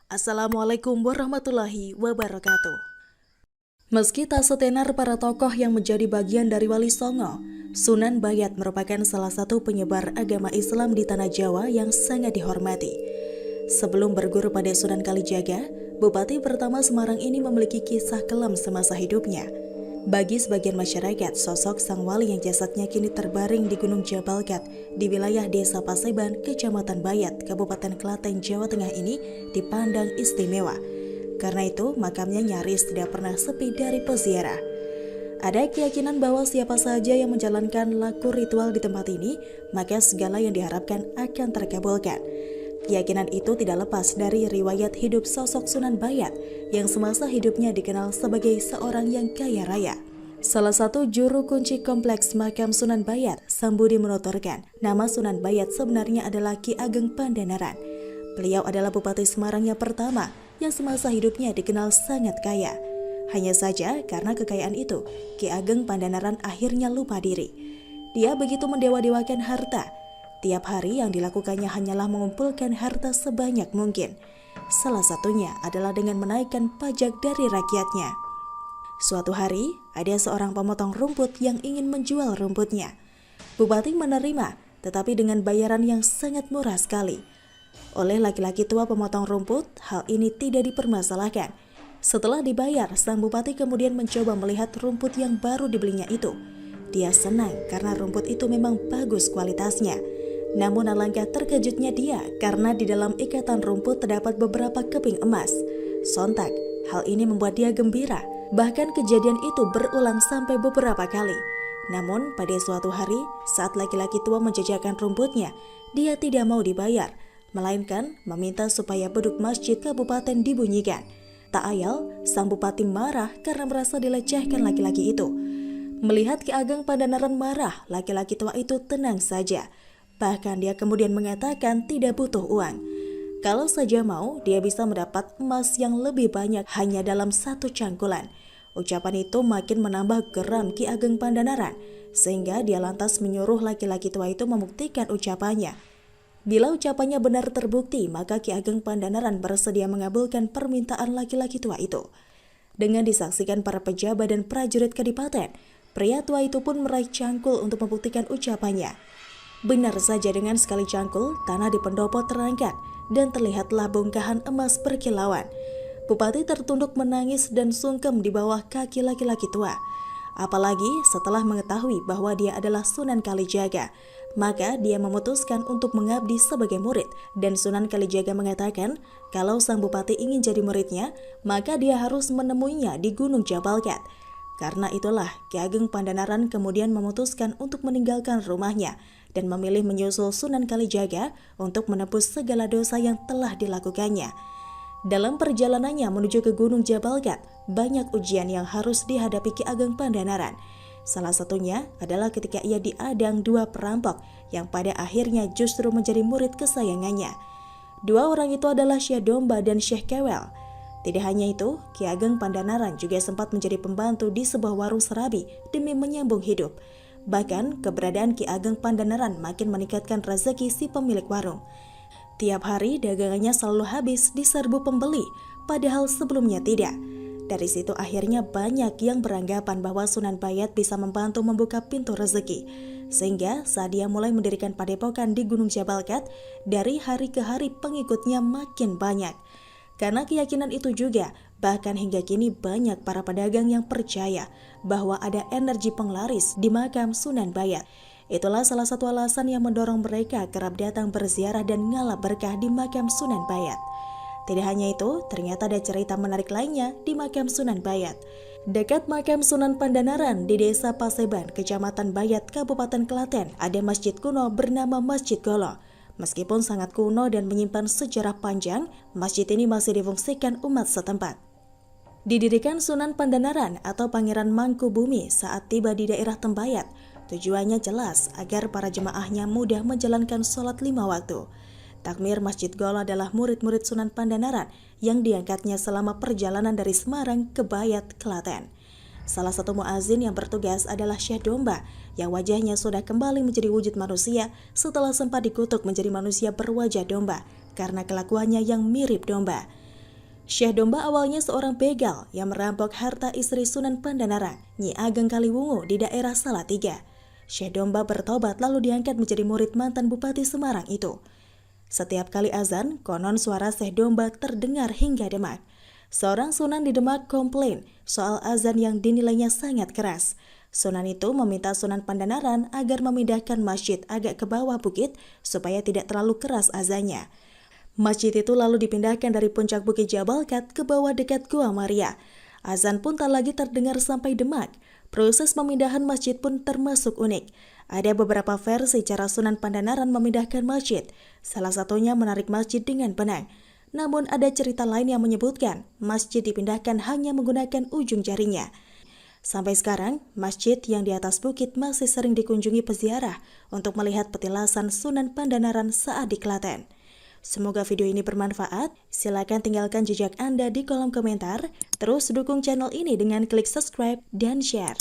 Assalamualaikum warahmatullahi wabarakatuh. Meski tak setenar para tokoh yang menjadi bagian dari Wali Songo, Sunan Bayat merupakan salah satu penyebar agama Islam di Tanah Jawa yang sangat dihormati. Sebelum berguru pada Sunan Kalijaga, Bupati pertama Semarang ini memiliki kisah kelam semasa hidupnya. Bagi sebagian masyarakat, sosok sang wali yang jasadnya kini terbaring di Gunung Jabal Gat di wilayah Desa Paseban, Kecamatan Bayat, Kabupaten Klaten, Jawa Tengah ini dipandang istimewa. Karena itu, makamnya nyaris tidak pernah sepi dari peziarah. Ada keyakinan bahwa siapa saja yang menjalankan laku ritual di tempat ini, maka segala yang diharapkan akan terkabulkan. Keyakinan itu tidak lepas dari riwayat hidup sosok Sunan Bayat yang semasa hidupnya dikenal sebagai seorang yang kaya raya. Salah satu juru kunci kompleks makam Sunan Bayat, Sambudi menuturkan, nama Sunan Bayat sebenarnya adalah Ki Ageng Pandanaran. Beliau adalah Bupati Semarang yang pertama yang semasa hidupnya dikenal sangat kaya. Hanya saja karena kekayaan itu, Ki Ageng Pandanaran akhirnya lupa diri. Dia begitu mendewa-dewakan harta. Tiap hari yang dilakukannya hanyalah mengumpulkan harta sebanyak mungkin. Salah satunya adalah dengan menaikkan pajak dari rakyatnya. Suatu hari, ada seorang pemotong rumput yang ingin menjual rumputnya. Bupati menerima, tetapi dengan bayaran yang sangat murah sekali. Oleh laki-laki tua pemotong rumput, hal ini tidak dipermasalahkan. Setelah dibayar, sang bupati kemudian mencoba melihat rumput yang baru dibelinya itu. Dia senang karena rumput itu memang bagus kualitasnya. Namun alangkah terkejutnya dia karena di dalam ikatan rumput terdapat beberapa keping emas. Sontak, hal ini membuat dia gembira. Bahkan kejadian itu berulang sampai beberapa kali. Namun pada suatu hari, saat laki-laki tua menjajakan rumputnya, dia tidak mau dibayar, melainkan meminta supaya beduk masjid kabupaten dibunyikan. Tak ayal, sang bupati marah karena merasa dilecehkan laki-laki itu. Melihat Ki Ageng Pandanaran marah, laki-laki tua itu tenang saja. Bahkan dia kemudian mengatakan tidak butuh uang. Kalau saja mau, dia bisa mendapat emas yang lebih banyak hanya dalam satu cangkulan. Ucapan itu makin menambah geram Ki Ageng Pandanaran, sehingga dia lantas menyuruh laki-laki tua itu membuktikan ucapannya. Bila ucapannya benar terbukti, maka Ki Ageng Pandanaran bersedia mengabulkan permintaan laki-laki tua itu. Dengan disaksikan para pejabat dan prajurit kadipaten, pria tua itu pun meraih cangkul untuk membuktikan ucapannya. Benar saja, dengan sekali cangkul, tanah di pendopo terangkat dan terlihatlah bongkahan emas berkilauan. Bupati tertunduk menangis dan sungkem di bawah kaki laki-laki tua. Apalagi setelah mengetahui bahwa dia adalah Sunan Kalijaga, maka dia memutuskan untuk mengabdi sebagai murid. Dan Sunan Kalijaga mengatakan kalau sang bupati ingin jadi muridnya, maka dia harus menemuinya di Gunung Jabal Gat. Karena itulah Ki Ageng Pandanaran kemudian memutuskan untuk meninggalkan rumahnya dan memilih menyusul Sunan Kalijaga untuk menebus segala dosa yang telah dilakukannya. Dalam perjalanannya menuju ke Gunung Jabal Gat, banyak ujian yang harus dihadapi Ki Ageng Pandanaran. Salah satunya adalah ketika ia diadang dua perampok yang pada akhirnya justru menjadi murid kesayangannya. Dua orang itu adalah Syekh Domba dan Syekh Kewel. Tidak hanya itu, Ki Ageng Pandanaran juga sempat menjadi pembantu di sebuah warung serabi demi menyambung hidup. Bahkan keberadaan Ki Ageng Pandanaran makin meningkatkan rezeki si pemilik warung. Tiap hari dagangannya selalu habis diserbu pembeli, padahal sebelumnya tidak. Dari situ akhirnya banyak yang beranggapan bahwa Sunan Bayat bisa membantu membuka pintu rezeki. Sehingga saat dia mulai mendirikan padepokan di Gunung Jabal Gat, dari hari ke hari pengikutnya makin banyak. Karena keyakinan itu juga, bahkan hingga kini banyak para pedagang yang percaya bahwa ada energi penglaris di makam Sunan Bayat. Itulah salah satu alasan yang mendorong mereka kerap datang berziarah dan ngalap berkah di makam Sunan Bayat. Tidak hanya itu, ternyata ada cerita menarik lainnya di makam Sunan Bayat. Dekat makam Sunan Pandanaran di Desa Paseban, Kecamatan Bayat, Kabupaten Klaten, ada masjid kuno bernama Masjid Golo. Meskipun sangat kuno dan menyimpan sejarah panjang, masjid ini masih difungsikan umat setempat. Didirikan Sunan Pandanaran atau Pangeran Mangkubumi saat tiba di daerah Tembayat. Tujuannya jelas agar para jemaahnya mudah menjalankan sholat 5 waktu. Takmir Masjid Golo adalah murid-murid Sunan Pandanaran yang diangkatnya selama perjalanan dari Semarang ke Bayat, Klaten. Salah satu muazin yang bertugas adalah Syekh Domba yang wajahnya sudah kembali menjadi wujud manusia setelah sempat dikutuk menjadi manusia berwajah domba karena kelakuannya yang mirip domba. Syekh Domba awalnya seorang begal yang merampok harta istri Sunan Pandanaran, Nyi Ageng Kaliwungu di daerah Salatiga. Syekh Domba bertobat lalu diangkat menjadi murid mantan Bupati Semarang itu. Setiap kali azan, konon suara Syekh Domba terdengar hingga Demak. Seorang sunan di Demak komplain soal azan yang dinilainya sangat keras. Sunan itu meminta Sunan Pandanaran agar memindahkan masjid agak ke bawah bukit supaya tidak terlalu keras azannya. Masjid itu lalu dipindahkan dari puncak Bukit Jabalkat ke bawah dekat Gua Maria. Azan pun tak lagi terdengar sampai Demak. Proses pemindahan masjid pun termasuk unik. Ada beberapa versi cara Sunan Pandanaran memindahkan masjid. Salah satunya menarik masjid dengan benang. Namun ada cerita lain yang menyebutkan masjid dipindahkan hanya menggunakan ujung jarinya. Sampai sekarang, masjid yang di atas bukit masih sering dikunjungi peziarah untuk melihat petilasan Sunan Pandanaran saat di Klaten. Semoga video ini bermanfaat. Silakan tinggalkan jejak Anda di kolom komentar. Terus dukung channel ini dengan klik subscribe dan share.